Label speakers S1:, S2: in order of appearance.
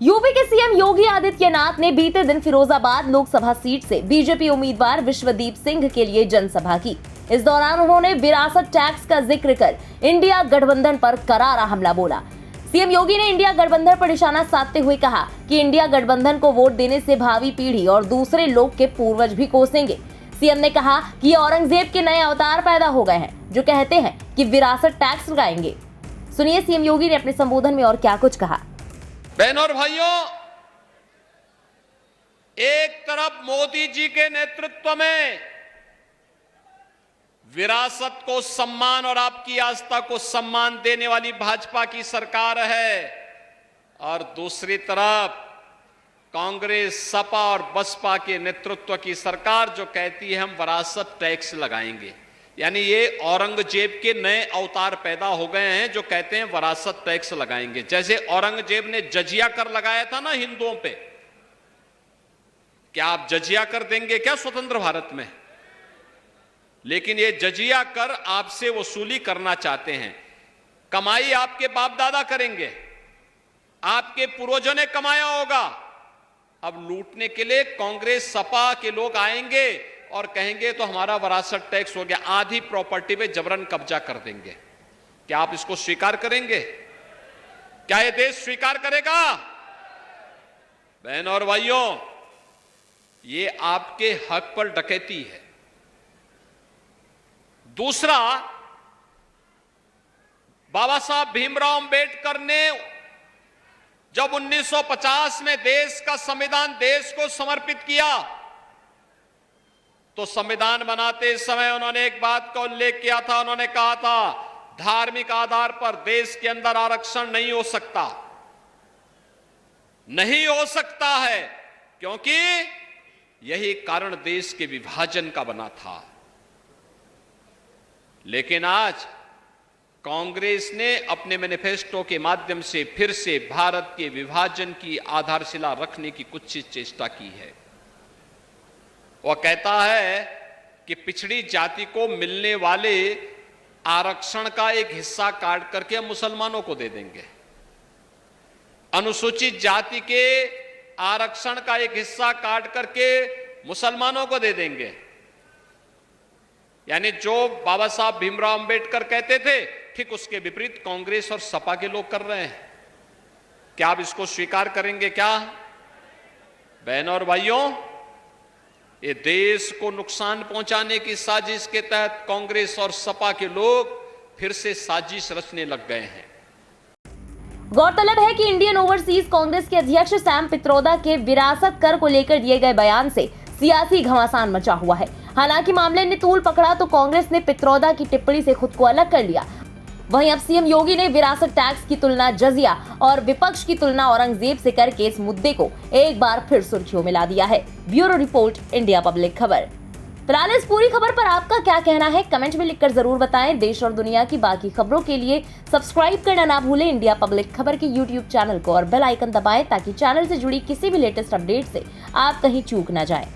S1: UP के CM Yogi Adityanath ने बीते दिन फिरोजाबाद लोकसभा सीट से बीजेपी उम्मीदवार विश्वदीप सिंह के लिए जनसभा की। इस दौरान उन्होंने विरासत टैक्स का जिक्र कर इंडिया गठबंधन पर करारा हमला बोला। सीएम योगी ने इंडिया गठबंधन पर निशाना साधते हुए कहा कि इंडिया गठबंधन को वोट देने से भावी पीढ़ी और दूसरे लोग के पूर्वज भी कोसेंगे। सीएम ने कहा कि औरंगजेब के नए अवतार पैदा हो गए हैं जो कहते हैं कि विरासत टैक्स लगाएंगे। सुनिए सीएम योगी ने अपने संबोधन में और क्या कुछ कहा।
S2: बहनों और भाइयों, एक तरफ मोदी जी के नेतृत्व में विरासत को सम्मान और आपकी आस्था को सम्मान देने वाली भाजपा की सरकार है और दूसरी तरफ कांग्रेस, सपा और बसपा के नेतृत्व की सरकार जो कहती है हम विरासत टैक्स लगाएंगे। यानी ये औरंगजेब के नए अवतार पैदा हो गए हैं जो कहते हैं विरासत टैक्स लगाएंगे। जैसे औरंगजेब ने जजिया कर लगाया था ना हिंदुओं पे, क्या आप जजिया कर देंगे क्या स्वतंत्र भारत में? लेकिन ये जजिया कर आपसे वसूली करना चाहते हैं। कमाई आपके बाप दादा करेंगे, आपके पूर्वजों ने कमाया होगा। अब लूटने के लिए कांग्रेस, सपा के लोग आएंगे और कहेंगे तो हमारा विरासत टैक्स हो गया, आधी प्रॉपर्टी पे जबरन कब्जा कर देंगे। क्या आप इसको स्वीकार करेंगे? क्या यह देश स्वीकार करेगा? बहनों और भाइयों, ये आपके हक पर डकैती है। दूसरा, बाबा साहब भीमराव अंबेडकर ने जब 1950 में देश का संविधान देश को समर्पित किया तो संविधान बनाते समय उन्होंने एक बात का उल्लेख किया था। उन्होंने कहा था धार्मिक आधार पर देश के अंदर आरक्षण नहीं हो सकता, नहीं हो सकता है, क्योंकि यही कारण देश के विभाजन का बना था। लेकिन आज कांग्रेस ने अपने मैनिफेस्टो के माध्यम से फिर से भारत के विभाजन की आधारशिला रखने की कुछ चेष्टा की है। वह कहता है कि पिछड़ी जाति को मिलने वाले आरक्षण का एक हिस्सा काट करके हम मुसलमानों को दे देंगे, अनुसूचित जाति के आरक्षण का एक हिस्सा काट करके मुसलमानों को दे देंगे। यानी जो बाबा साहब भीमराव अंबेडकर कहते थे ठीक उसके विपरीत कांग्रेस और सपा के लोग कर रहे हैं। क्या आप इसको स्वीकार करेंगे क्या? बहनों और भाइयों, ये देश को नुकसान पहुंचाने की साजिश के तहत कांग्रेस और सपा के लोग फिर से साजिश रचने लग गए हैं।
S1: गौरतलब है कि इंडियन ओवरसीज कांग्रेस के अध्यक्ष सैम पित्रोदा के विरासत कर को लेकर दिए गए बयान से सियासी घमासान मचा हुआ है। हालांकि मामले ने तूल पकड़ा तो कांग्रेस ने पित्रोदा की टिप्पणी से खुद को अलग कर लिया। वहीं अब सीएम योगी ने विरासत टैक्स की तुलना जजिया और विपक्ष की तुलना औरंगजेब से करके इस मुद्दे को एक बार फिर सुर्खियों में ला दिया है। ब्यूरो रिपोर्ट, इंडिया पब्लिक खबर। फिलहाल इस पूरी खबर पर आपका क्या कहना है कमेंट में लिखकर जरूर बताएं। देश और दुनिया की बाकी खबरों के लिए सब्सक्राइब करना ना भूलें इंडिया पब्लिक खबर के यूट्यूब चैनल को और बेल आइकन दबाएं ताकि चैनल से जुड़ी किसी भी लेटेस्ट अपडेट से आप कहीं चूक ना जाएं।